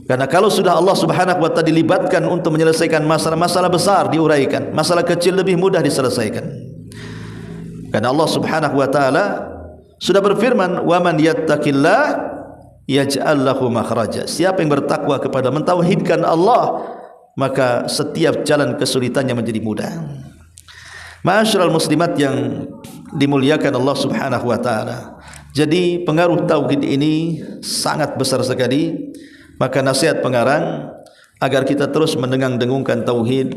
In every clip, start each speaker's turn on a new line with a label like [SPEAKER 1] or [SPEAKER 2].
[SPEAKER 1] Karena kalau sudah Allah Subhanahu wa taala dilibatkan untuk menyelesaikan masalah-masalah besar diuraikan, masalah kecil lebih mudah diselesaikan. Karena Allah Subhanahu wa taala sudah berfirman, "Wa man yattaqillah yaj'al lahu makhraja." Siapa yang bertakwa kepada mentauhidkan Allah, maka setiap jalan kesulitannya menjadi mudah. Ma'asyiral muslimat yang dimuliakan Allah Subhanahu wa taala. Jadi pengaruh tauhid ini sangat besar sekali. Maka nasihat pengarang agar kita terus mendengung-dengungkan tauhid,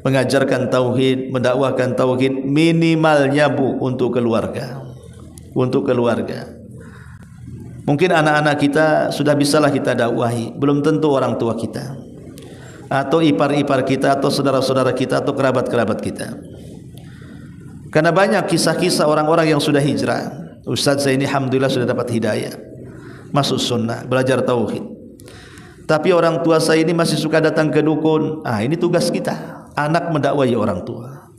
[SPEAKER 1] mengajarkan tauhid, mendakwahkan tauhid, minimalnya Bu untuk keluarga. Untuk keluarga. Mungkin anak-anak kita sudah bisalah kita dakwahi, belum tentu orang tua kita, atau ipar-ipar kita, atau saudara-saudara kita, atau kerabat-kerabat kita. Karena banyak kisah-kisah orang-orang yang sudah hijrah. Ustaz saya ini alhamdulillah sudah dapat hidayah, masuk sunnah, belajar tauhid. Tapi orang tua saya ini masih suka datang ke dukun. Ini tugas kita, anak mendakwai orang tua.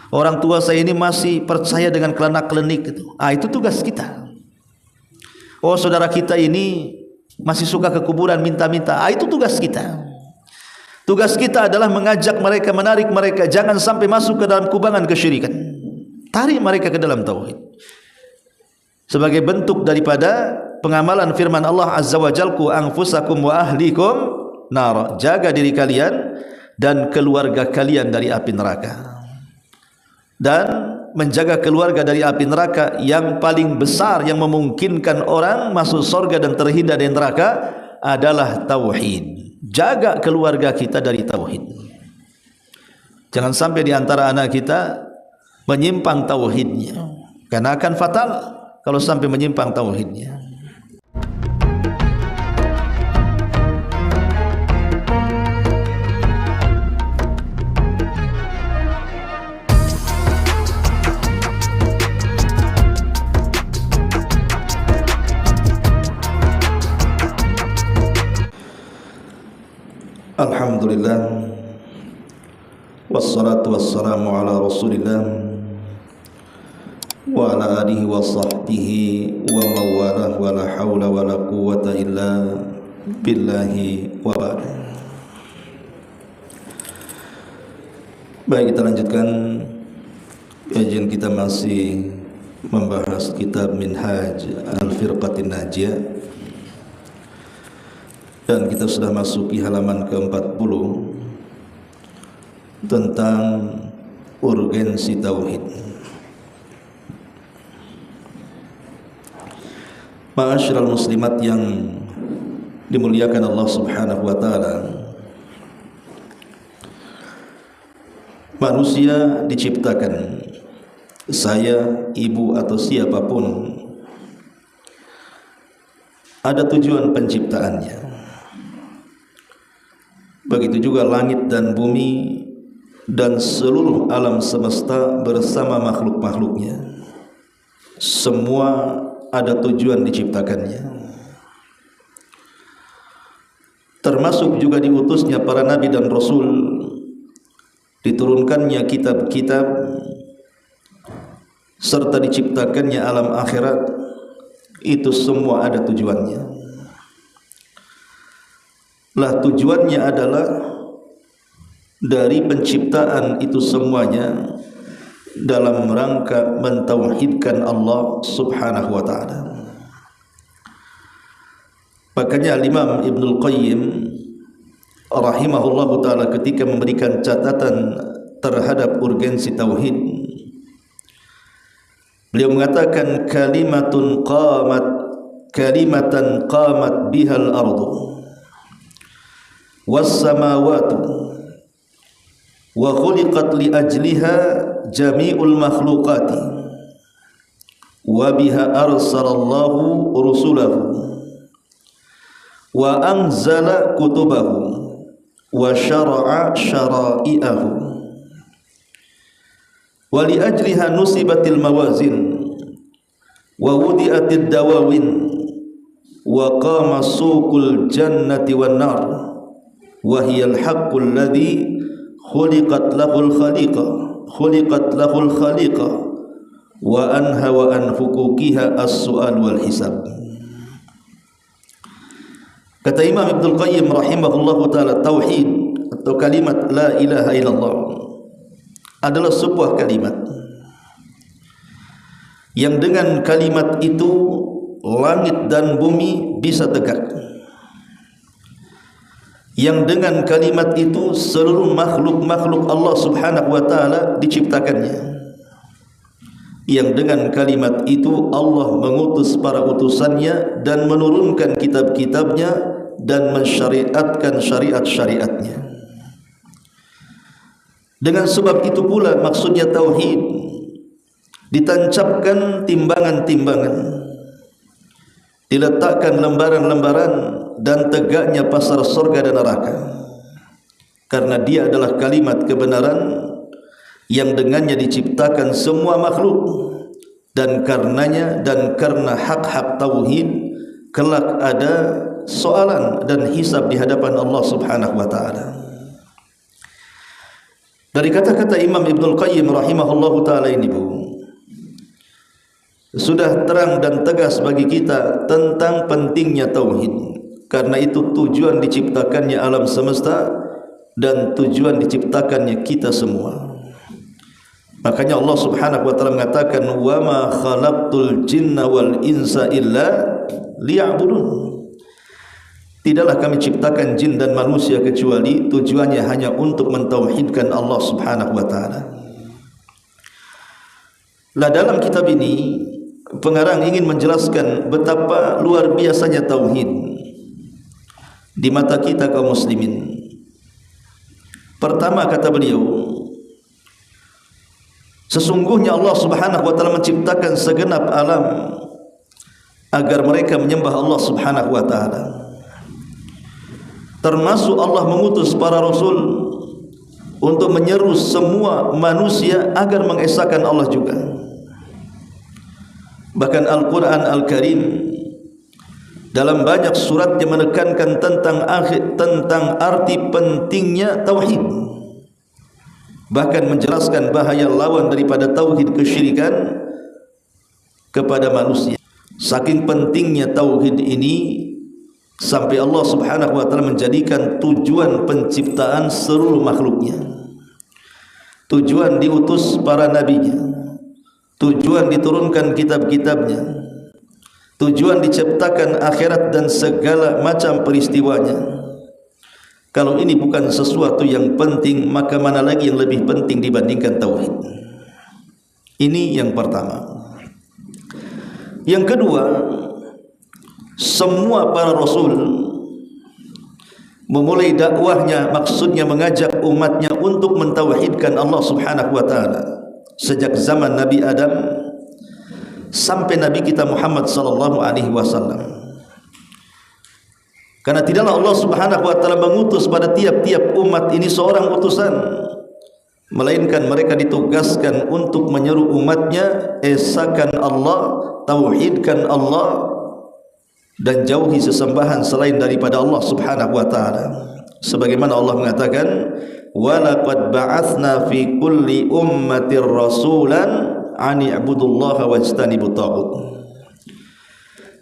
[SPEAKER 1] Orang tua saya ini masih percaya dengan kelenak-kelenik itu. Itu tugas kita. Oh, saudara kita ini masih suka ke kuburan minta-minta. Itu tugas kita. Tugas kita adalah mengajak mereka, menarik mereka, jangan sampai masuk ke dalam kubangan kesyirikan. Tarik mereka ke dalam tauhid. Sebagai bentuk daripada pengamalan firman Allah Azza wa Jalla, "Qu anfusakum wa ahlikum nar." Jaga diri kalian dan keluarga kalian dari api neraka. Dan menjaga keluarga dari api neraka yang paling besar yang memungkinkan orang masuk surga dan terhindar dari neraka adalah tauhid. Jaga keluarga kita dari tauhid. Jangan sampai di antara anak kita menyimpang tauhidnya, karena akan fatal kalau sampai menyimpang tauhidnya. Alhamdulillah, wassalatu wassalamu ala rasulillah wa ala alihi wa sahbihi wa mawalah, wa la hawla wa la quwwata illa billahi wa ba'd. Baik, kita lanjutkan kajian kita, masih membahas kitab Minhaj Al-Firqatin Najiyah, dan kita sudah masuki halaman ke-40 tentang urgensi tauhid. Ma'asyiral muslimat yang dimuliakan Allah Subhanahu wa taala, manusia diciptakan, saya, ibu atau siapapun, ada tujuan penciptaannya. Begitu juga langit dan bumi dan seluruh alam semesta bersama makhluk-makhluknya. Semua ada tujuan diciptakannya. Termasuk juga diutusnya para nabi dan rasul, diturunkannya kitab-kitab, serta diciptakannya alam akhirat. Itu semua ada tujuannya. Tujuannya adalah dari penciptaan itu semuanya dalam rangka mentauhidkan Allah Subhanahu wa taala. Makanya Imam Ibnul Qayyim rahimahullahu taala ketika memberikan catatan terhadap urgensi tauhid, beliau mengatakan kalimatan qamat bihal ardu was samawati wa khuliqat li ajliha jami'ul makhluqati wa biha arsalallahu rusulahu wa anzala kutubahu wa syara'a syara'i'ahu wa li ajliha nusibatil mawazin wa wudi'atid dawawin wa qama suqul jannati wan nar wa hiyal haqqul ladzi khuliqat lahul khaliqa wa anha wa an huquqiha as-su'al wal hisab. Kata Imam Ibnul Qayyim rahimahullahu ta'ala, tauhid atau kalimat la ilaha illallah adalah sebuah kalimat yang dengan kalimat itu langit dan bumi bisa tegak, yang dengan kalimat itu seluruh makhluk-makhluk Allah subhanahu wa ta'ala diciptakannya, yang dengan kalimat itu Allah mengutus para utusannya dan menurunkan kitab-kitabnya dan mensyariatkan syariat-syariatnya. Dengan sebab itu pula maksudnya tauhid, ditancapkan timbangan-timbangan, diletakkan lembaran-lembaran dan tegaknya pasar surga dan neraka, karena dia adalah kalimat kebenaran yang dengannya diciptakan semua makhluk, dan karenanya dan karena hak-hak tauhid kelak ada soalan dan hisab di hadapan Allah subhanahu wa ta'ala. Dari kata-kata Imam Ibnul Qayyim rahimahullahu ta'ala ini, sudah terang dan tegas bagi kita tentang pentingnya tauhid. Karena itu tujuan diciptakannya alam semesta dan tujuan diciptakannya kita semua. Makanya Allah subhanahu wa ta'ala mengatakan, wa ma khalaqtul jinna wal insa illa liya'budun. Tidaklah kami ciptakan jin dan manusia kecuali tujuannya hanya untuk mentauhidkan Allah subhanahu wa ta'ala. Lah dalam kitab ini pengarang ingin menjelaskan betapa luar biasanya tauhid di mata kita kaum muslimin. Pertama kata beliau, sesungguhnya Allah subhanahu wa ta'ala menciptakan segenap alam agar mereka menyembah Allah subhanahu wa ta'ala. Termasuk Allah mengutus para rasul untuk menyeru semua manusia agar mengesahkan Allah juga. Bahkan Al-Quran Al-Karim dalam banyak suratnya menekankan tentang arti pentingnya tauhid, bahkan menjelaskan bahaya lawan daripada tauhid kesyirikan kepada manusia. Saking pentingnya tauhid ini sampai Allah subhanahu wa ta'ala menjadikan tujuan penciptaan seluruh makhluknya, tujuan diutus para nabinya, tujuan diturunkan kitab-kitabnya, tujuan diciptakan akhirat dan segala macam peristiwanya. Kalau ini bukan sesuatu yang penting, maka mana lagi yang lebih penting dibandingkan tauhid? Ini yang pertama. Yang kedua, semua para rasul memulai dakwahnya, maksudnya mengajak umatnya untuk mentauhidkan Allah subhanahu wa ta'ala, sejak zaman Nabi Adam sampai Nabi kita Muhammad sallallahu alaihi wasallam. Karena tidaklah Allah subhanahu wa ta'ala mengutus pada tiap-tiap umat ini seorang utusan, melainkan mereka ditugaskan untuk menyeru umatnya esakan Allah, tauhidkan Allah, dan jauhi sesembahan selain daripada Allah subhanahu wa ta'ala. Sebagaimana Allah mengatakan, walaqad ba'athna fi kulli ummatir rasulan ani'budullaha wajtanibut taghut.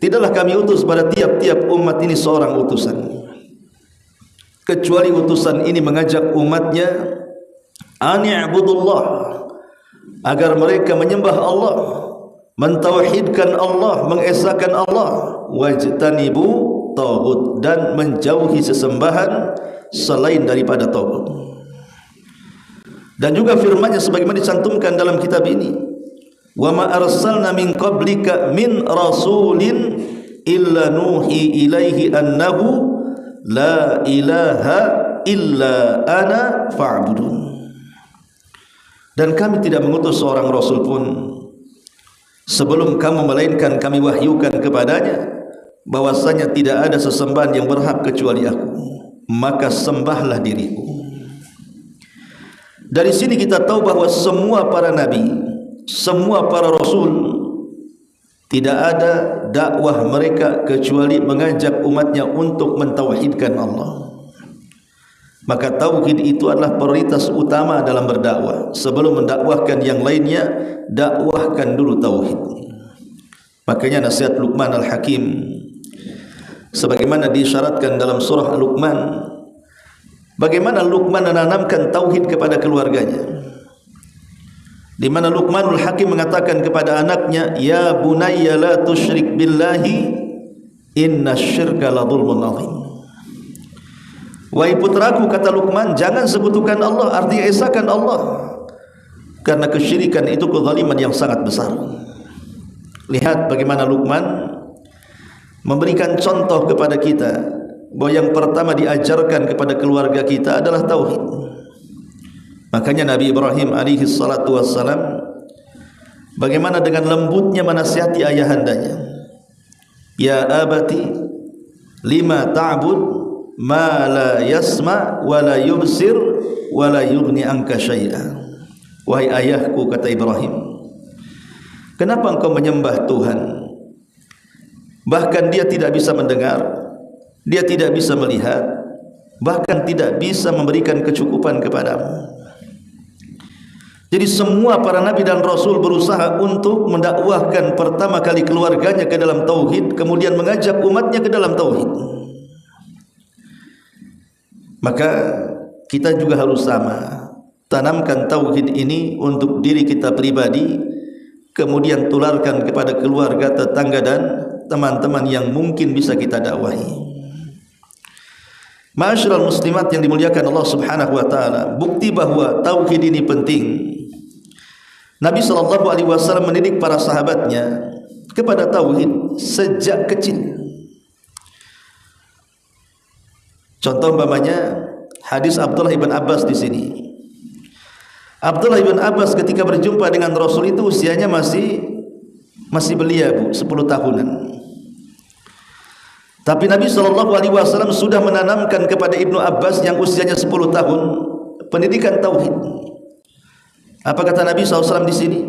[SPEAKER 1] Tidaklah kami utus pada tiap-tiap umat ini seorang utusan, kecuali utusan ini mengajak umatnya ani'budullah, agar mereka menyembah Allah, mentauhidkan Allah, mengesahkan Allah, wajtanibu taghut, dan menjauhi sesembahan selain daripada taghut. Dan juga firman-Nya sebagaimana dicantumkan dalam kitab ini, wa ma arsalna min qablika min rasulin illa nuhi ilaihi annahu la ilaha illa ana fa'budun. Dan kami tidak mengutus seorang rasul pun sebelum kamu, melainkan kami wahyukan kepadanya bahwasanya tidak ada sesembahan yang berhak kecuali aku, maka sembahlah diriku. Dari sini kita tahu bahwa semua para nabi, semua para rasul, tidak ada dakwah mereka kecuali mengajak umatnya untuk mentauhidkan Allah. Maka tauhid itu adalah prioritas utama dalam berdakwah. Sebelum mendakwahkan yang lainnya, dakwahkan dulu tauhid. Makanya nasihat Luqman Al-Hakim, sebagaimana disyaratkan dalam surah Luqman. Bagaimana Luqman menanamkan tauhid kepada keluarganya, di mana Luqmanul Hakim mengatakan kepada anaknya, ya bunayya la tusyrik billahi innasyirka la dzulmun adzim. Wahai putraku, kata Luqman, jangan sekutukan Allah, artinya esakan Allah, karena kesyirikan itu kezaliman yang sangat besar. Lihat bagaimana Luqman memberikan contoh kepada kita bahwa yang pertama diajarkan kepada keluarga kita adalah tauhid. Makanya Nabi Ibrahim alaihi salatu wassalam bagaimana dengan lembutnya menasihati ayahandanya, ya abati lima ta'bud ma la yasma wa la yubsir wa la yughni anka syai'a. Wahai ayahku, kata Ibrahim, kenapa engkau menyembah Tuhan, bahkan dia tidak bisa mendengar, dia tidak bisa melihat, bahkan tidak bisa memberikan kecukupan kepadamu. Jadi semua para nabi dan rasul berusaha untuk mendakwahkan pertama kali keluarganya ke dalam tauhid, kemudian mengajak umatnya ke dalam tauhid. Maka kita juga harus sama, tanamkan tauhid ini untuk diri kita pribadi, kemudian tularkan kepada keluarga, tetangga dan teman-teman yang mungkin bisa kita dakwahi. Ma'asyiral muslimat yang dimuliakan Allah Subhanahu wa taala, bukti bahwa tauhid ini penting. Nabi sallallahu alaihi wasallam mendidik para sahabatnya kepada tauhid sejak kecil. Contoh umpamanya hadis Abdullah ibn Abbas di sini. Abdullah ibn Abbas ketika berjumpa dengan Rasul itu usianya masih belia, Bu, 10 tahunan. Tapi Nabi SAW sudah menanamkan kepada Ibnu Abbas yang usianya 10 tahun pendidikan tauhid. Apa kata Nabi SAW di sini?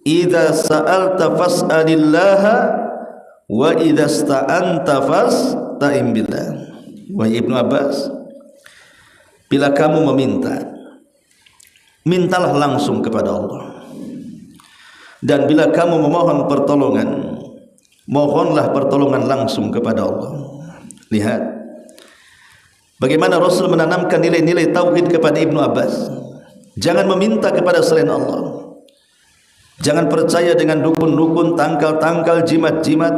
[SPEAKER 1] Idza sa'alta fas'alillaha wa idza sta'anta fasta'in billah. Wahai Ibnu Abbas, bila kamu meminta, mintalah langsung kepada Allah. Dan bila kamu memohon pertolongan, mohonlah pertolongan langsung kepada Allah. Lihat bagaimana Rasul menanamkan nilai-nilai tauhid kepada Ibnu Abbas. Jangan meminta kepada selain Allah. Jangan percaya dengan dukun-dukun, tangkal-tangkal, jimat-jimat,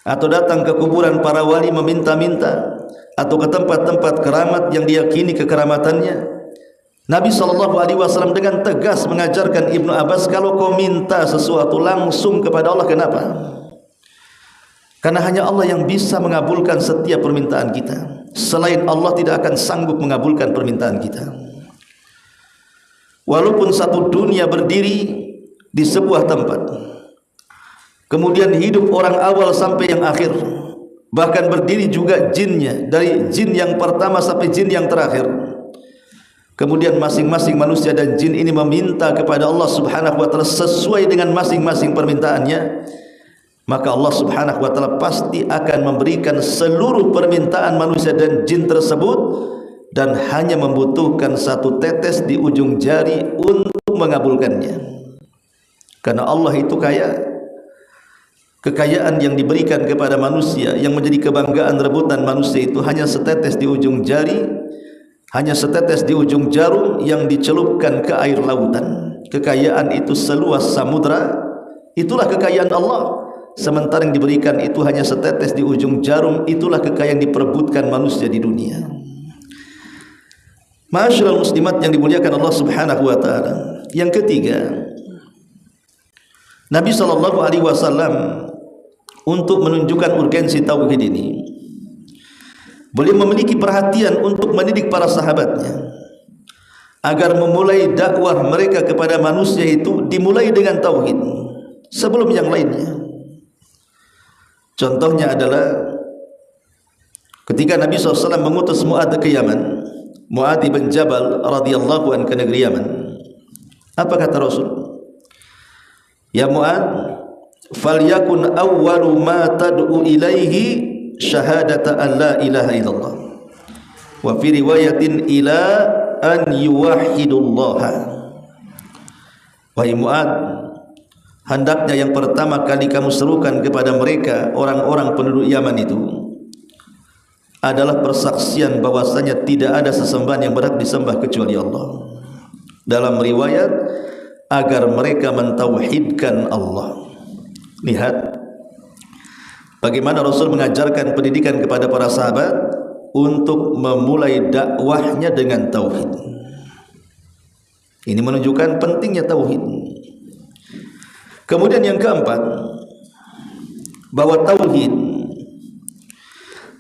[SPEAKER 1] atau datang ke kuburan para wali meminta-minta, atau ke tempat-tempat keramat yang diyakini kekeramatannya. Nabi SAW dengan tegas mengajarkan Ibnu Abbas, kalau kau minta sesuatu langsung kepada Allah. Kenapa? Karena hanya Allah yang bisa mengabulkan setiap permintaan kita. Selain Allah tidak akan sanggup mengabulkan permintaan kita. Walaupun satu dunia berdiri di sebuah tempat, kemudian hidup orang awal sampai yang akhir, bahkan berdiri juga jinnya, dari jin yang pertama sampai jin yang terakhir, kemudian masing-masing manusia dan jin ini meminta kepada Allah Subhanahu wa taala sesuai dengan masing-masing permintaannya, maka Allah Subhanahu wa taala pasti akan memberikan seluruh permintaan manusia dan jin tersebut, dan hanya membutuhkan satu tetes di ujung jari untuk mengabulkannya. Karena Allah itu kaya. Kekayaan yang diberikan kepada manusia, yang menjadi kebanggaan rebutan manusia, itu hanya setetes di ujung jari, hanya setetes di ujung jarum yang dicelupkan ke air lautan. Kekayaan itu seluas samudra, itulah kekayaan Allah. Sementara yang diberikan itu hanya setetes di ujung jarum, itulah kekayaan diperebutkan manusia di dunia. Ma'asyiral muslimat yang dimuliakan Allah Subhanahu wa taala. Yang ketiga, Nabi SAW untuk menunjukkan urgensi tauhid ini, beliau memiliki perhatian untuk mendidik para sahabatnya agar memulai dakwah mereka kepada manusia itu dimulai dengan tauhid sebelum yang lainnya. Contohnya adalah ketika Nabi SAW mengutus Mu'adz ke Yaman, Mu'adz bin Jabal radhiyallahu anhu ke negeri Yaman. Apa kata Rasul? Ya Mu'adz, falyakun awwalu ma tad'u ilaihi syahadata an la ilaha illallah, wa fi riwayatin ila an yuwahhidullaha. Wahai Mu'adz, hendaknya yang pertama kali kamu serukan kepada mereka, orang-orang penduduk Yaman itu, adalah persaksian bahwasanya tidak ada sesembahan yang berhak disembah kecuali Allah. Dalam riwayat, agar mereka mentauhidkan Allah. Lihat bagaimana Rasul mengajarkan pendidikan kepada para sahabat untuk memulai dakwahnya dengan tauhid. Ini menunjukkan pentingnya tauhid. Kemudian yang keempat, bahwa tauhid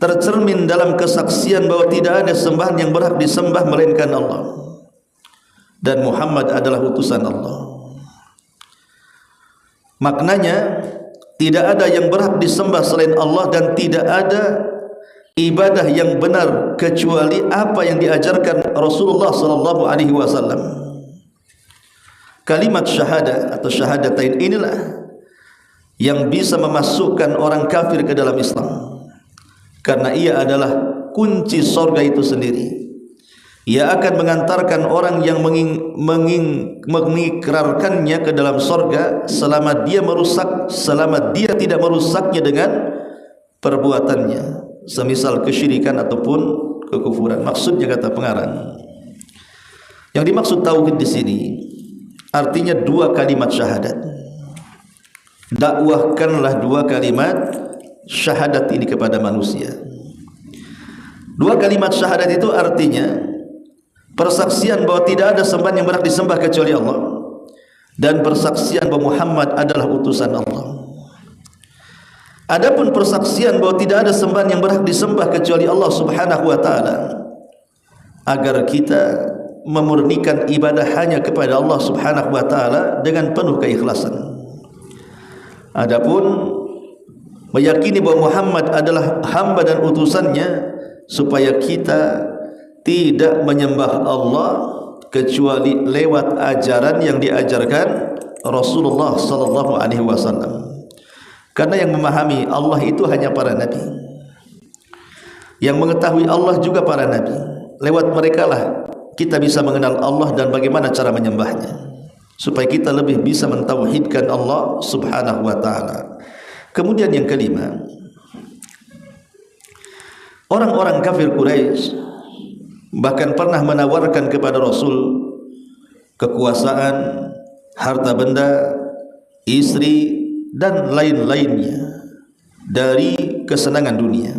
[SPEAKER 1] tercermin dalam kesaksian bahwa tidak ada sembahan yang berhak disembah melainkan Allah, dan Muhammad adalah utusan Allah. Maknanya tidak ada yang berhak disembah selain Allah, dan tidak ada ibadah yang benar kecuali apa yang diajarkan Rasulullah sallallahu alaihi wasallam. Kalimat syahadah atau syahadatain inilah yang bisa memasukkan orang kafir ke dalam Islam, karena ia adalah kunci surga itu sendiri. Ia akan mengantarkan orang yang mengikrarkannya ke dalam surga selama dia tidak merusaknya dengan perbuatannya, semisal kesyirikan ataupun kekufuran. Maksudnya, kata pengarang, yang dimaksud tauhid di sini artinya dua kalimat syahadat. Dakwahkanlah dua kalimat syahadat ini kepada manusia. Dua kalimat syahadat itu artinya persaksian bahwa tidak ada sembahan yang berhak disembah kecuali Allah, dan persaksian bahwa Muhammad adalah utusan Allah. Adapun persaksian bahwa tidak ada sembahan yang berhak disembah kecuali Allah Subhanahu wa taala, agar kita memurnikan ibadah hanya kepada Allah Subhanahu wa taala dengan penuh keikhlasan. Adapun meyakini bahwa Muhammad adalah hamba dan utusannya, supaya kita tidak menyembah Allah kecuali lewat ajaran yang diajarkan Rasulullah sallallahu alaihi wasallam. Karena yang memahami Allah itu hanya para nabi, yang mengetahui Allah juga para nabi. Lewat merekalah kita bisa mengenal Allah dan bagaimana cara menyembahnya, supaya kita lebih bisa mentauhidkan Allah Subhanahu wa taala. Kemudian yang kelima, orang-orang kafir Quraisy bahkan pernah menawarkan kepada Rasul kekuasaan, harta benda, istri, dan lain-lainnya dari kesenangan dunia,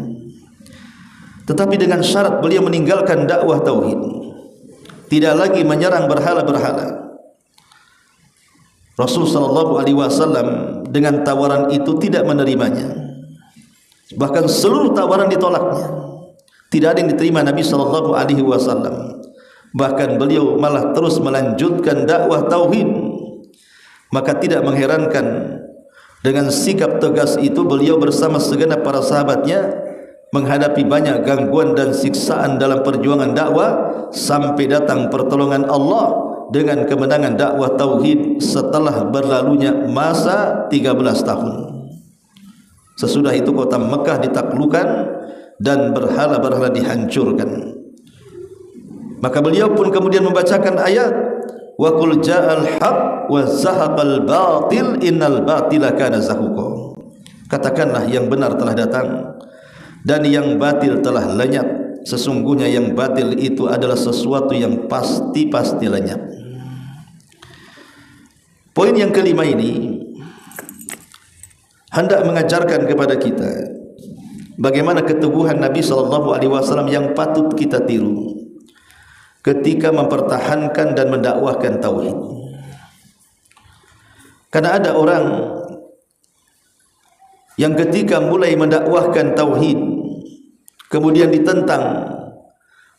[SPEAKER 1] tetapi dengan syarat beliau meninggalkan dakwah tauhid, tidak lagi menyerang berhala-berhala. Rasul sallallahu alaihi wasallam dengan tawaran itu tidak menerimanya, bahkan seluruh tawaran ditolaknya. Tidak ada yang diterima Nabi sallallahu alaihi wasallam. Bahkan beliau malah terus melanjutkan dakwah tauhid. Maka tidak mengherankan dengan sikap tegas itu beliau bersama segenap para sahabatnya menghadapi banyak gangguan dan siksaan dalam perjuangan dakwah, sampai datang pertolongan Allah dengan kemenangan dakwah tauhid setelah berlalunya masa 13 tahun. Sesudah itu kota Mekah ditaklukkan dan berhala-berhala dihancurkan. Maka beliau pun kemudian membacakan ayat, wa qul ja'al haq wa zahaqal batil innal batila kana zahuqa. Katakanlah yang benar telah datang dan yang batil telah lenyap. Sesungguhnya yang batil itu adalah sesuatu yang pasti lenyap. Poin yang kelima ini hendak mengajarkan kepada kita bagaimana keteguhan Nabi SAW yang patut kita tiru ketika mempertahankan dan mendakwahkan tauhid. Karena ada orang yang ketika mulai mendakwahkan tauhid kemudian ditentang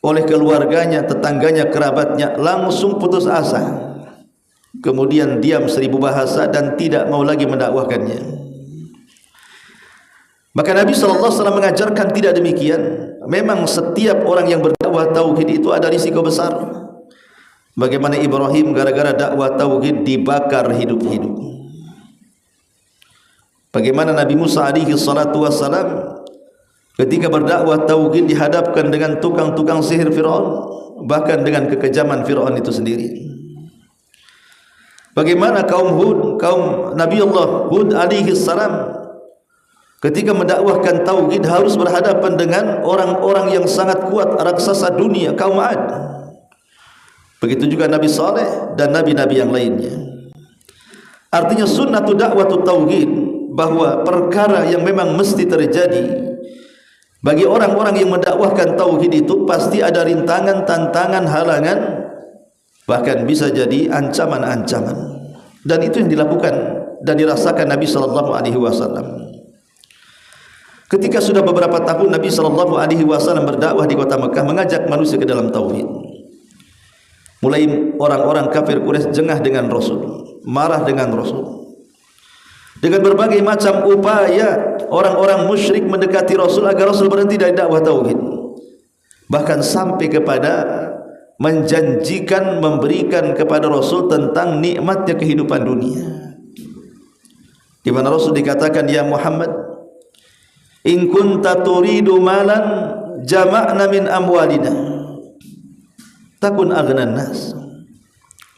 [SPEAKER 1] oleh keluarganya, tetangganya, kerabatnya, langsung putus asa, kemudian diam 1000 bahasa dan tidak mau lagi mendakwahkannya. Maka Nabi SAW mengajarkan tidak demikian. Memang setiap orang yang berdakwah tauhid itu ada risiko besar. Bagaimana Ibrahim gara-gara dakwah tauhid dibakar hidup-hidup. Bagaimana Nabi Musa alaihi salatu wassalam ketika berdakwah tauhid dihadapkan dengan tukang-tukang sihir Fir'aun, bahkan dengan kekejaman Fir'aun itu sendiri. Bagaimana kaum Nabiullah Hud alaihi salam ketika mendakwahkan tauhid harus berhadapan dengan orang-orang yang sangat kuat, raksasa dunia, kaum Ad. Begitu juga Nabi Saleh dan nabi-nabi yang lainnya. Artinya sunnatu dakwatu tauhid, bahwa perkara yang memang mesti terjadi bagi orang-orang yang mendakwahkan tauhid itu pasti ada rintangan, tantangan, halangan, bahkan bisa jadi ancaman-ancaman. Dan itu yang dilakukan dan dirasakan Nabi sallallahu alaihi wasallam. Ketika sudah beberapa tahun Nabi sallallahu alaihi wasallam berdakwah di kota Mekah, mengajak manusia ke dalam tauhid. Mulai orang-orang kafir Quraisy jengah dengan Rasul, marah dengan Rasul. Dengan berbagai macam upaya orang-orang musyrik mendekati Rasul agar Rasul berhenti dari dakwah tauhid. Bahkan sampai kepada menjanjikan memberikan kepada Rasul tentang nikmatnya kehidupan dunia. Di mana Rasul dikatakan, ya Muhammad, in kunta turidu malan jama'na min amwalina takun aghnan nas.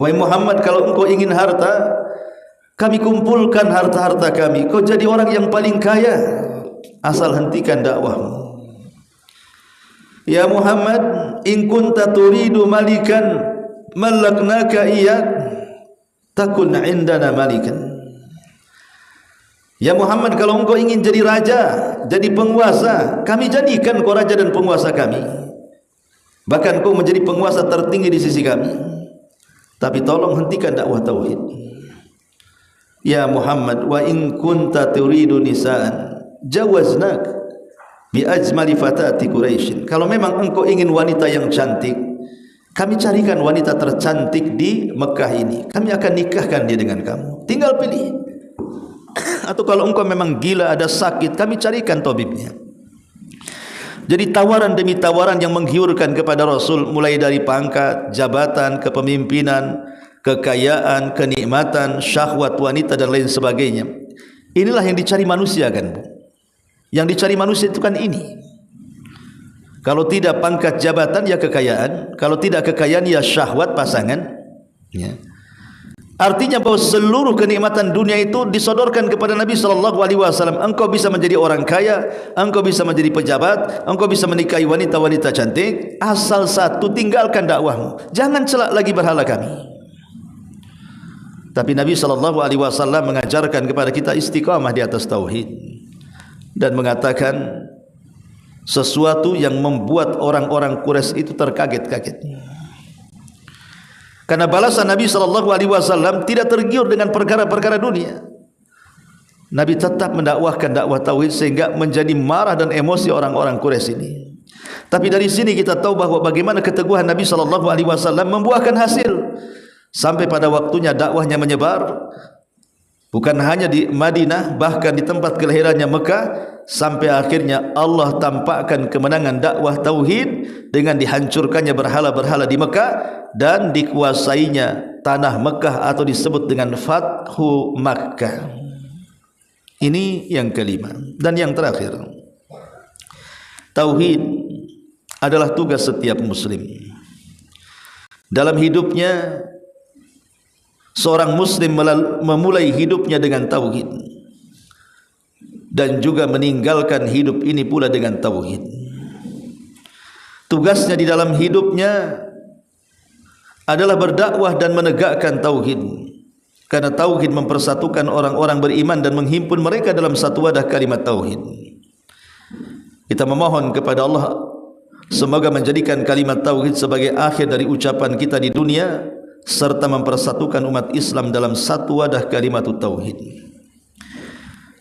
[SPEAKER 1] Wahai Muhammad, kalau engkau ingin harta, kami kumpulkan harta-harta kami, kau jadi orang yang paling kaya, asal hentikan dakwahmu. Ya Muhammad, in kunta turidu malikan malaknaka iyyak takun indana malikan. Ya Muhammad, kalau engkau ingin jadi raja, jadi penguasa, kami jadikan kau raja dan penguasa kami. Bahkan kau menjadi penguasa tertinggi di sisi kami. Tapi tolong hentikan dakwah tauhid. Ya Muhammad, wa in kunta turidu nisaan jawaznak bi ajmali fatati Quraisy. Kalau memang engkau ingin wanita yang cantik, kami carikan wanita tercantik di Mekah ini, kami akan nikahkan dia dengan kamu. Tinggal pilih. Atau kalau engkau memang gila, ada sakit, kami carikan tabibnya. Jadi tawaran demi tawaran yang menggiurkan kepada Rasul, mulai dari pangkat, jabatan, kepemimpinan, kekayaan, kenikmatan, syahwat wanita dan lain sebagainya. Inilah yang dicari manusia kan, Bu? Yang dicari manusia itu kan ini. Kalau tidak pangkat jabatan ya kekayaan, kalau tidak kekayaan ya syahwat pasangan. Ya. Artinya bahwa seluruh kenikmatan dunia itu disodorkan kepada Nabi sallallahu alaihi wasallam. Engkau bisa menjadi orang kaya, engkau bisa menjadi pejabat, engkau bisa menikahi wanita-wanita cantik, asal satu, tinggalkan dakwahmu. Jangan celak lagi berhala kami. Tapi Nabi sallallahu alaihi wasallam mengajarkan kepada kita istiqamah di atas tauhid dan mengatakan sesuatu yang membuat orang-orang Quraisy itu terkaget-kaget. Karena balasan Nabi sallallahu alaihi wasallam tidak tergiur dengan perkara-perkara dunia. Nabi tetap mendakwahkan dakwah tauhid sehingga menjadi marah dan emosi orang-orang Quraisy ini. Tapi dari sini kita tahu bahwa bagaimana keteguhan Nabi sallallahu alaihi wasallam membuahkan hasil. Sampai pada waktunya dakwahnya menyebar, bukan hanya di Madinah, bahkan di tempat kelahirannya Mekah, sampai akhirnya Allah tampakkan kemenangan dakwah tauhid dengan dihancurkannya berhala-berhala di Mekah dan dikuasainya tanah Mekah atau disebut dengan Fathu Makkah. Ini yang kelima dan yang terakhir. Tauhid adalah tugas setiap muslim. Dalam hidupnya, seorang muslim memulai hidupnya dengan tauhid dan juga meninggalkan hidup ini pula dengan tauhid. Tugasnya di dalam hidupnya adalah berdakwah dan menegakkan tauhid, karena tauhid mempersatukan orang-orang beriman dan menghimpun mereka dalam satu wadah kalimat tauhid. Kita memohon kepada Allah semoga menjadikan kalimat tauhid sebagai akhir dari ucapan kita di dunia, serta mempersatukan umat Islam dalam satu wadah kalimat tauhid.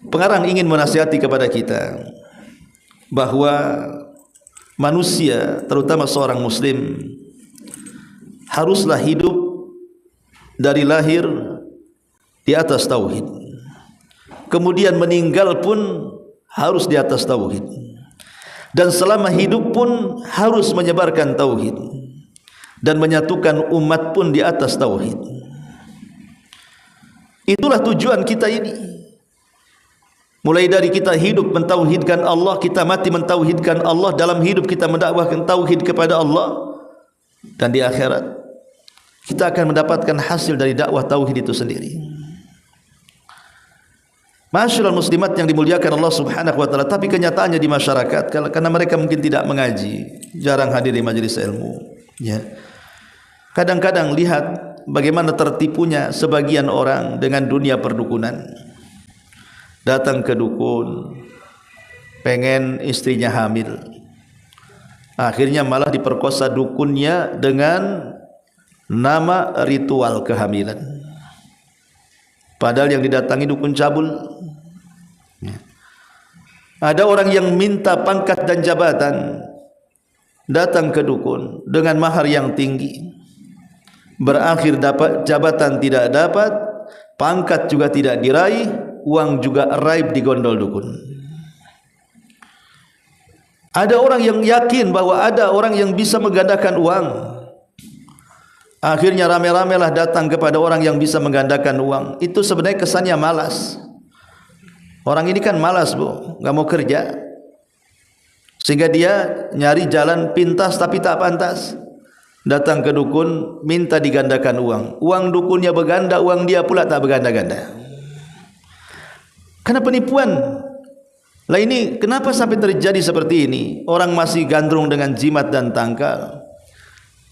[SPEAKER 1] Pengarang ingin menasihati kepada kita bahwa manusia, terutama seorang muslim, haruslah hidup dari lahir di atas tauhid. Kemudian meninggal pun harus di atas tauhid. Dan selama hidup pun harus menyebarkan tauhid dan menyatukan umat pun di atas tauhid. Itulah tujuan kita ini. Mulai dari kita hidup mentauhidkan Allah, kita mati mentauhidkan Allah, dalam hidup kita mendakwahkan tauhid kepada Allah, dan di akhirat kita akan mendapatkan hasil dari dakwah tauhid itu sendiri. Ma'asyiral muslimat yang dimuliakan Allah Subhanahu wa taala, tapi kenyataannya di masyarakat karena mereka mungkin tidak mengaji, jarang hadir di majelis ilmu, ya. Kadang-kadang lihat bagaimana tertipunya sebagian orang dengan dunia perdukunan. Datang ke dukun, pengen istrinya hamil. Akhirnya malah diperkosa dukunnya dengan nama ritual kehamilan. Padahal yang didatangi dukun cabul. Ada orang yang minta pangkat dan jabatan, datang ke dukun dengan mahar yang tinggi. Berakhir dapat jabatan tidak dapat, pangkat juga tidak diraih, uang juga raib di gondol dukun. Ada orang yang yakin bahwa ada orang yang bisa menggandakan uang. Akhirnya rame-ramelah datang kepada orang yang bisa menggandakan uang. Itu sebenarnya kesannya malas. Orang ini kan malas, Bu, enggak mau kerja. Sehingga dia nyari jalan pintas tapi tak pantas. Datang ke dukun minta digandakan uang. Uang dukunnya berganda, uang dia pula tak berganda-ganda. Karena penipuan. Lah ini kenapa sampai terjadi seperti ini? Orang masih gandrung dengan jimat dan tangkal,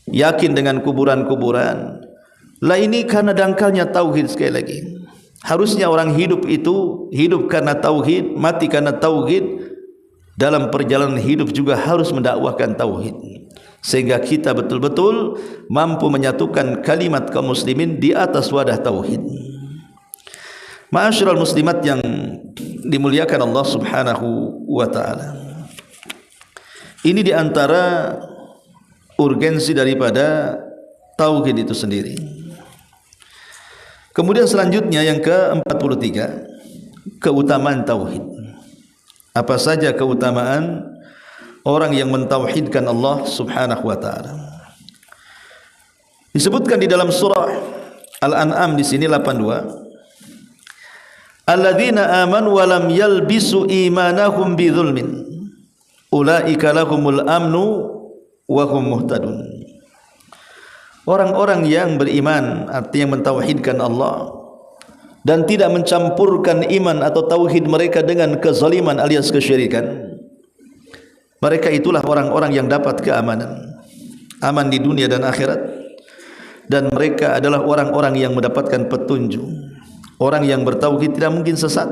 [SPEAKER 1] yakin dengan kuburan-kuburan. Lah ini karena dangkalnya tauhid. Sekali lagi, harusnya orang hidup itu hidup karena tauhid, mati karena tauhid. Dalam perjalanan hidup juga harus mendakwahkan tauhid, sehingga kita betul-betul mampu menyatukan kalimat kaum muslimin di atas wadah tauhid. Ma'asyiral muslimat yang dimuliakan Allah Subhanahu wa taala, ini di antara urgensi daripada tauhid itu sendiri. Kemudian selanjutnya yang ke-43, keutamaan tauhid. Apa saja keutamaan orang yang mentauhidkan Allah Subhanahu wa taala? Disebutkan di dalam surah Al-An'am di sini 82. Alladzina amanu wa lam yalbisu imanahum bidzulmin ulaika lahumul amnu wa hum muhtadun. Orang-orang yang beriman, artinya mentauhidkan Allah dan tidak mencampurkan iman atau tauhid mereka dengan kezaliman alias kesyirikan, mereka itulah orang-orang yang dapat keamanan, aman di dunia dan akhirat. Dan mereka adalah orang-orang yang mendapatkan petunjuk. Orang yang bertauhid tidak mungkin sesat,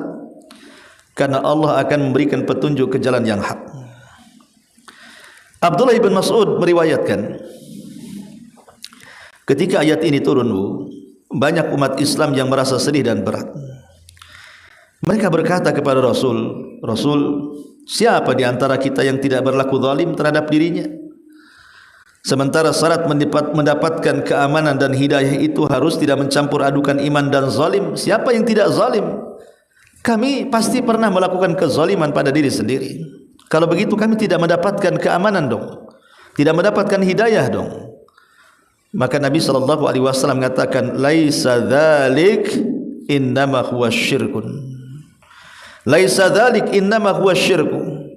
[SPEAKER 1] karena Allah akan memberikan petunjuk ke jalan yang hak. Abdullah bin Mas'ud meriwayatkan, ketika ayat ini turun, banyak umat Islam yang merasa sedih dan berat. Mereka berkata kepada Rasul, Rasul, siapa di antara kita yang tidak berlaku zalim terhadap dirinya? Sementara syarat mendapatkan keamanan dan hidayah itu harus tidak mencampur adukan iman dan zalim. Siapa yang tidak zalim? Kami pasti pernah melakukan kezaliman pada diri sendiri. Kalau begitu kami tidak mendapatkan keamanan dong, tidak mendapatkan hidayah dong. Maka Nabi SAW mengatakan, laisa dzalik innama huwa syirkun. Laisa dzalik innama huwa syirkun.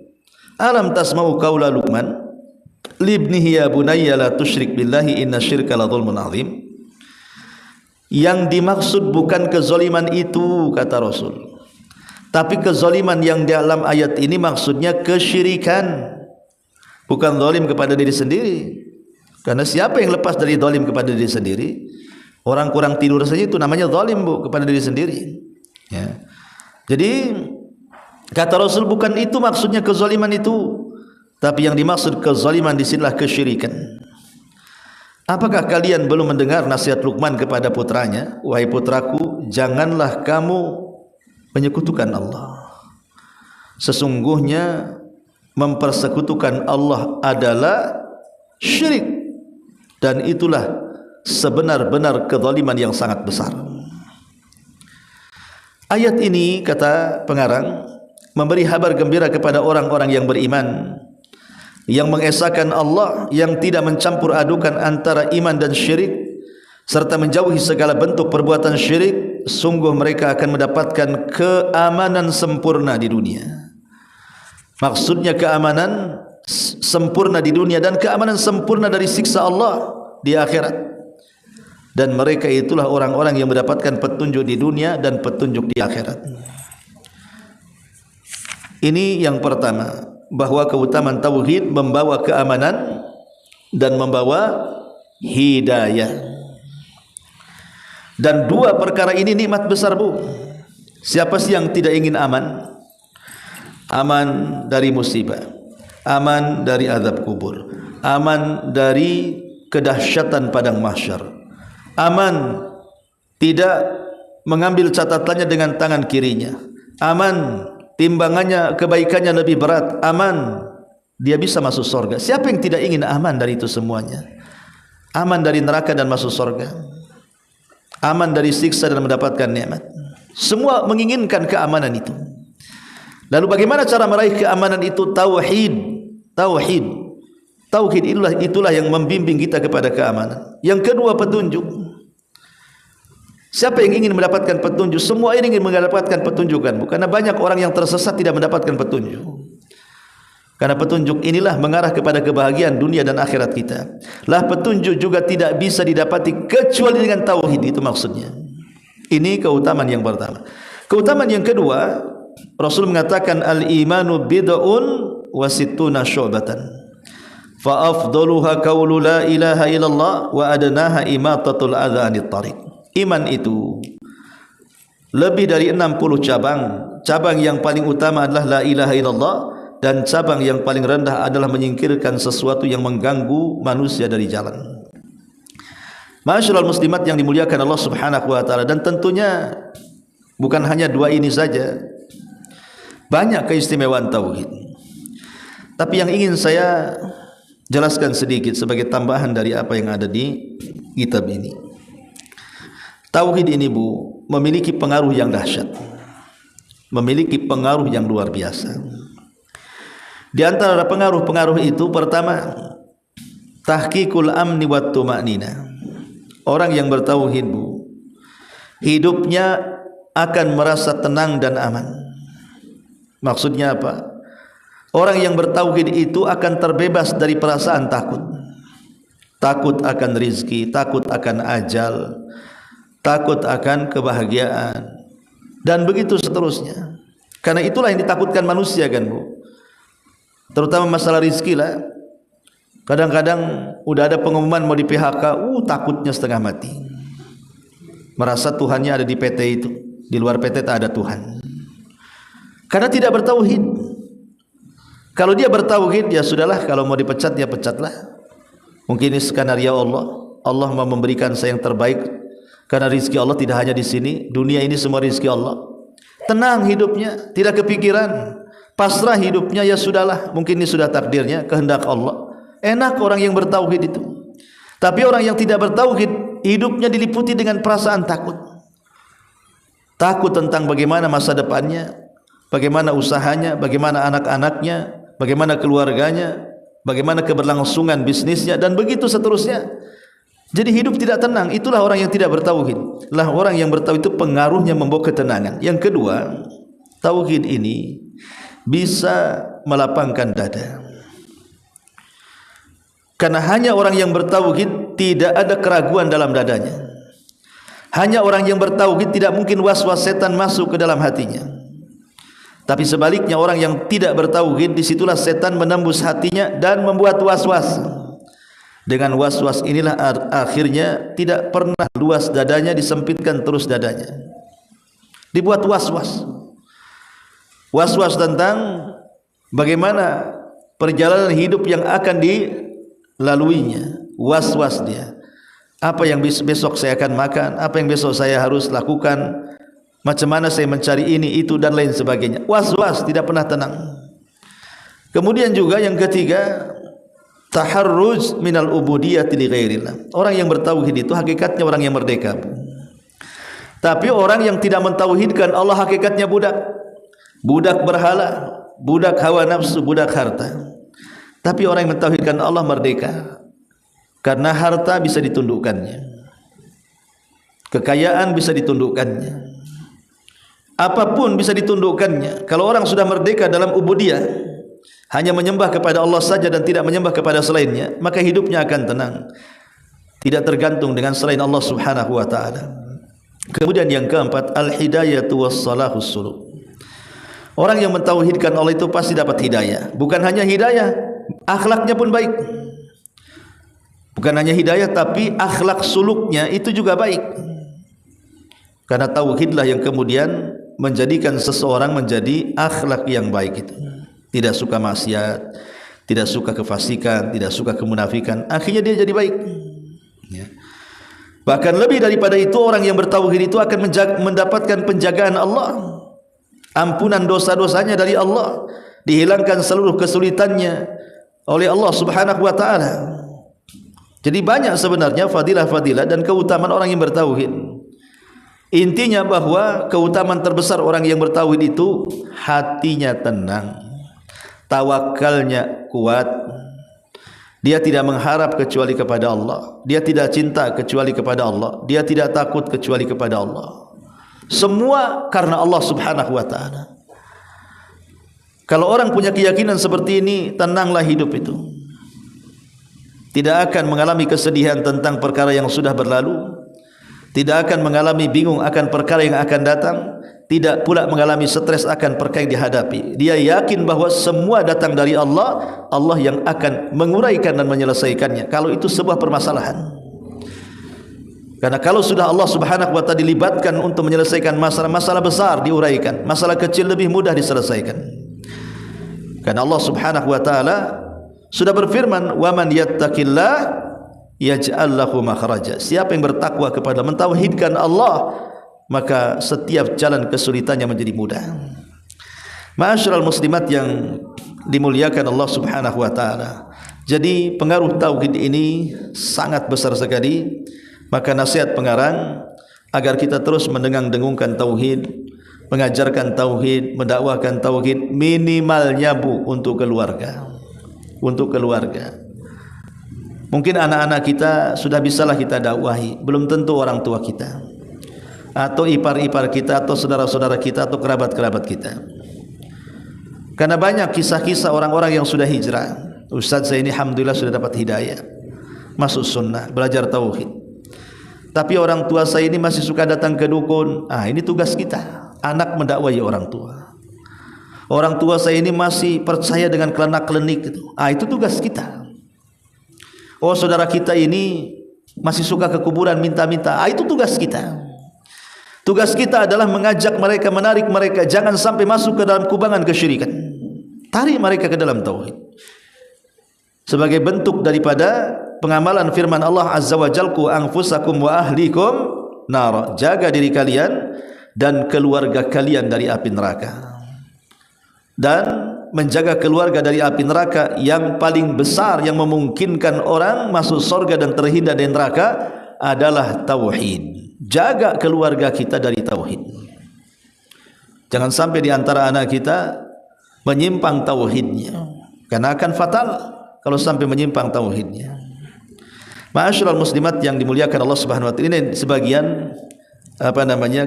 [SPEAKER 1] Alam tasma'u qaula Luqman libnihi ya bunayya la tusyrik billahi inna syirka la dzulmun azim. Yang dimaksud bukan kezaliman itu, kata Rasul, tapi kezaliman yang dalam ayat ini maksudnya kesyirikan, bukan zalim kepada diri sendiri. Karena siapa yang lepas dari zalim kepada diri sendiri? Orang kurang tidur saja itu namanya zalim, Bu, kepada diri sendiri, ya. Jadi kata Rasul bukan itu maksudnya kezaliman itu, tapi yang dimaksud kezaliman di sinilah kesyirikan. Apakah kalian belum mendengar nasihat Luqman kepada putranya? Wahai putraku, janganlah kamu menyekutukan Allah. Sesungguhnya mempersekutukan Allah adalah syirik, dan itulah sebenar-benar kezaliman yang sangat besar. Ayat ini, kata pengarang, memberi kabar gembira kepada orang-orang yang beriman, yang mengesahkan Allah, yang tidak mencampur adukan antara iman dan syirik, serta menjauhi segala bentuk perbuatan syirik. Sungguh mereka akan mendapatkan keamanan sempurna di dunia. Maksudnya keamanan sempurna di dunia dan keamanan sempurna dari siksa Allah di akhirat. Dan mereka itulah orang-orang yang mendapatkan petunjuk di dunia dan petunjuk di akhirat. Ini yang pertama, bahwa keutamaan tauhid membawa keamanan dan membawa hidayah. Dan dua perkara ini nikmat besar, Bu. Siapa sih yang tidak ingin aman? Aman dari musibah, aman dari azab kubur, aman dari kedahsyatan padang mahsyar, aman tidak mengambil catatannya dengan tangan kirinya, aman timbangannya kebaikannya lebih berat, aman dia bisa masuk surga. Siapa yang tidak ingin aman dari itu semuanya? Aman dari neraka dan masuk surga, aman dari siksa dan mendapatkan nikmat. Semua menginginkan keamanan itu. Lalu bagaimana cara meraih keamanan itu? Tauhid. Tauhid itulah yang membimbing kita kepada keamanan. Yang kedua, petunjuk. Siapa yang ingin mendapatkan petunjuk? Semua ini ingin mendapatkan petunjuk, kan? Karena banyak orang yang tersesat tidak mendapatkan petunjuk. Karena petunjuk inilah mengarah kepada kebahagiaan dunia dan akhirat kita. Lah petunjuk juga tidak bisa didapati kecuali dengan tauhid, itu maksudnya. Ini keutamaan yang pertama. Keutamaan yang kedua, Rasul mengatakan al-imanu bid'un wa sittuna syu'batan. Fa afdaluha qaulu la ilaha illallah wa adnaha imatatul adza anit tariq. Iman itu lebih dari 60 cabang. Cabang yang paling utama adalah la ilaha illallah, dan cabang yang paling rendah adalah menyingkirkan sesuatu yang mengganggu manusia dari jalan. Ma'asyiral muslimat yang dimuliakan Allah Subhanahu wa taala, dan tentunya bukan hanya dua ini saja. Banyak keistimewaan tauhid. Tapi yang ingin saya jelaskan sedikit sebagai tambahan dari apa yang ada di kitab ini. Tauhid ini, Bu, memiliki pengaruh yang dahsyat. Memiliki pengaruh yang luar biasa. Di antara pengaruh-pengaruh itu, pertama, tahqiqul amni wat tuma'nina. Orang yang bertauhid, Bu, hidupnya akan merasa tenang dan aman. Maksudnya apa? Orang yang bertauhid itu akan terbebas dari perasaan takut. Takut akan rizki, takut akan ajal, takut akan kebahagiaan, dan begitu seterusnya. Karena itulah yang ditakutkan manusia, kan, Bu. Terutama masalah rizki lah. Kadang-kadang udah ada pengumuman mau di PHK, takutnya setengah mati. Merasa Tuhannya ada di PT itu, di luar PT tak ada Tuhan. Karena tidak bertauhid. Kalau dia bertauhid, ya sudahlah, kalau mau dipecat ya pecatlah. Mungkin ini skenario Allah. Allah mau memberikan saya yang terbaik. Karena rizki Allah tidak hanya di sini, dunia ini semua rizki Allah. Tenang hidupnya, tidak kepikiran, pasrah hidupnya, ya sudahlah, mungkin ini sudah takdirnya, kehendak Allah. Enak orang yang bertauhid itu. Tapi orang yang tidak bertauhid, hidupnya diliputi dengan perasaan takut. Takut tentang bagaimana masa depannya, bagaimana usahanya, bagaimana anak-anaknya, bagaimana keluarganya, bagaimana keberlangsungan bisnisnya, dan begitu seterusnya. Jadi hidup tidak tenang. Itulah orang yang tidak bertauhid. Lah orang yang bertauhid itu pengaruhnya membawa ketenangan. Yang kedua, tauhid ini bisa melapangkan dada. Karena hanya orang yang bertauhid tidak ada keraguan dalam dadanya. Hanya orang yang bertauhid tidak mungkin was-was setan masuk ke dalam hatinya. Tapi sebaliknya, orang yang tidak bertauhid, disitulah setan menembus hatinya dan membuat was-was. Dengan was-was inilah akhirnya tidak pernah luas dadanya, disempitkan terus dadanya. Dibuat was-was. Was-was tentang bagaimana perjalanan hidup yang akan dilaluinya. Was-was dia. Apa yang besok saya akan makan, apa yang besok saya harus lakukan, macam mana saya mencari ini, itu, dan lain sebagainya. Was-was, tidak pernah tenang. Kemudian juga yang ketiga, taharruj minal ubudiyati li ghairillah. Orang yang bertauhid itu hakikatnya orang yang merdeka. Tapi orang yang tidak mentauhidkan Allah, hakikatnya budak. Budak berhala, budak hawa nafsu, budak harta. Tapi orang yang mentauhidkan Allah merdeka. Karena harta bisa ditundukkannya, kekayaan bisa ditundukkannya, apapun bisa ditundukkannya. Kalau orang sudah merdeka dalam ubudiyah, hanya menyembah kepada Allah saja dan tidak menyembah kepada selainnya, maka hidupnya akan tenang, tidak tergantung dengan selain Allah Subhanahu wa taala. Kemudian yang keempat, al-hidayatu was-salahus suluk. Orang yang mentauhidkan Allah itu pasti dapat hidayah. Bukan hanya hidayah, akhlaknya pun baik. Bukan hanya hidayah, tapi akhlak suluknya itu juga baik. Karena tauhidlah yang kemudian menjadikan seseorang menjadi akhlak yang baik itu. Tidak suka maksiat, tidak suka kefasikan, tidak suka kemunafikan. Akhirnya dia jadi baik. Ya. Bahkan lebih daripada itu, orang yang bertauhid itu akan mendapatkan penjagaan Allah, ampunan dosa-dosanya dari Allah, dihilangkan seluruh kesulitannya oleh Allah Subhanahu wa taala. Jadi banyak sebenarnya fadilah-fadilah dan keutamaan orang yang bertauhid. Intinya bahwa keutamaan terbesar orang yang bertauhid itu hatinya tenang, tawakalnya kuat. Dia tidak mengharap kecuali kepada Allah, dia tidak cinta kecuali kepada Allah, dia tidak takut kecuali kepada Allah. Semua karena Allah Subhanahu wa taala. Kalau orang punya keyakinan seperti ini, tenanglah hidup itu. Tidak akan mengalami kesedihan tentang perkara yang sudah berlalu, tidak akan mengalami bingung akan perkara yang akan datang, tidak pula mengalami stres akan perkara yang dihadapi. Dia yakin bahwa semua datang dari Allah, Allah yang akan menguraikan dan menyelesaikannya kalau itu sebuah permasalahan. Karena kalau sudah Allah Subhanahu wa taala dilibatkan untuk menyelesaikan masalah-masalah besar diuraikan, masalah kecil lebih mudah diselesaikan. Karena Allah Subhanahu wa taala sudah berfirman, "Wa man yattaqillah yaj'al lahu makhraja." Siapa yang bertakwa kepada mentauhidkan Allah, maka setiap jalan kesulitannya menjadi mudah. Ma'asyiral muslimat yang dimuliakan Allah Subhanahu wa taala. Jadi pengaruh tauhid ini sangat besar sekali. Maka nasihat pengarang agar kita terus mendengung-dengungkan tauhid, mengajarkan tauhid, mendakwahkan tauhid, minimalnya Bu untuk keluarga. Untuk keluarga. Mungkin anak-anak kita sudah bisalah kita dakwahi, belum tentu orang tua kita, atau ipar-ipar kita, atau saudara-saudara kita, atau kerabat-kerabat kita. Karena banyak kisah-kisah orang-orang yang sudah hijrah. Ustaz saya ini alhamdulillah sudah dapat hidayah, masuk sunnah, belajar tauhid. Tapi orang tua saya ini masih suka datang ke dukun. Ini tugas kita, anak mendakwai orang tua. Orang tua saya ini masih percaya dengan kelenak-kelenik itu. Itu tugas kita. Oh, saudara kita ini masih suka ke kuburan minta-minta. Itu tugas kita. Tugas kita adalah mengajak mereka, menarik mereka jangan sampai masuk ke dalam kubangan kesyirikan. Tarik mereka ke dalam tauhid. Sebagai bentuk daripada pengamalan firman Allah Azza wa Jalla, "Qu anfusakum wa ahlikum nar." Jaga diri kalian dan keluarga kalian dari api neraka. Dan menjaga keluarga dari api neraka yang paling besar yang memungkinkan orang masuk surga dan terhindar dari neraka adalah tauhid. Jaga keluarga kita dari tauhid. Jangan sampai di antara anak kita menyimpang tauhidnya, karena akan fatal kalau sampai menyimpang tauhidnya. Ma'asyiral muslimat yang dimuliakan Allah Subhanahu wa taala, ini sebagian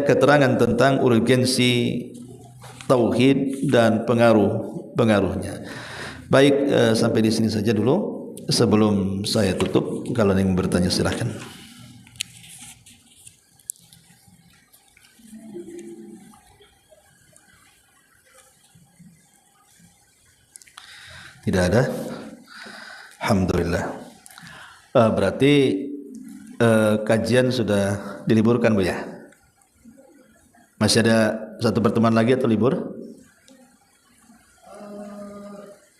[SPEAKER 1] keterangan tentang urgensi tauhid dan pengaruhnya. Baik, sampai di sini saja dulu sebelum saya tutup. Kalau ada yang bertanya silakan. Tidak ada? Alhamdulillah. Berarti kajian sudah diliburkan Bu ya? Masih ada satu pertemuan lagi atau libur?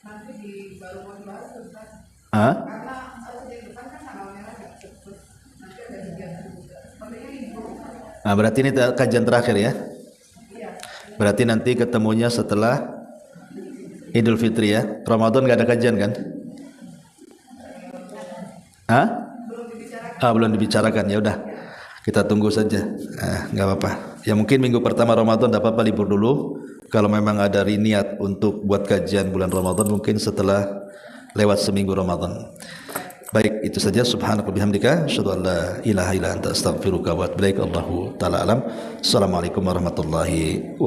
[SPEAKER 2] Nanti baru mau dibahas Ustaz.
[SPEAKER 1] Karena
[SPEAKER 2] di depan kan tanggal merah nanti ada kegiatan juga. Sepertinya libur.
[SPEAKER 1] Berarti ini kajian terakhir ya?
[SPEAKER 2] Iya.
[SPEAKER 1] Berarti nanti ketemunya setelah Idul Fitri ya. Ramadan nggak ada kajian kan? Belum dibicarakan. Ya udah, kita tunggu saja. Nggak apa-apa. Ya mungkin minggu pertama Ramadan tidak apa-apa libur dulu. Kalau memang ada niat untuk buat kajian bulan Ramadan, mungkin setelah lewat seminggu Ramadan. Baik, itu saja. Subhanaka bihamdika asyhadu an la ilaha illa anta astaghfiruka wa atubu ilaik. Allahu taala alam. Assalamualaikum warahmatullahi wabarakatuh.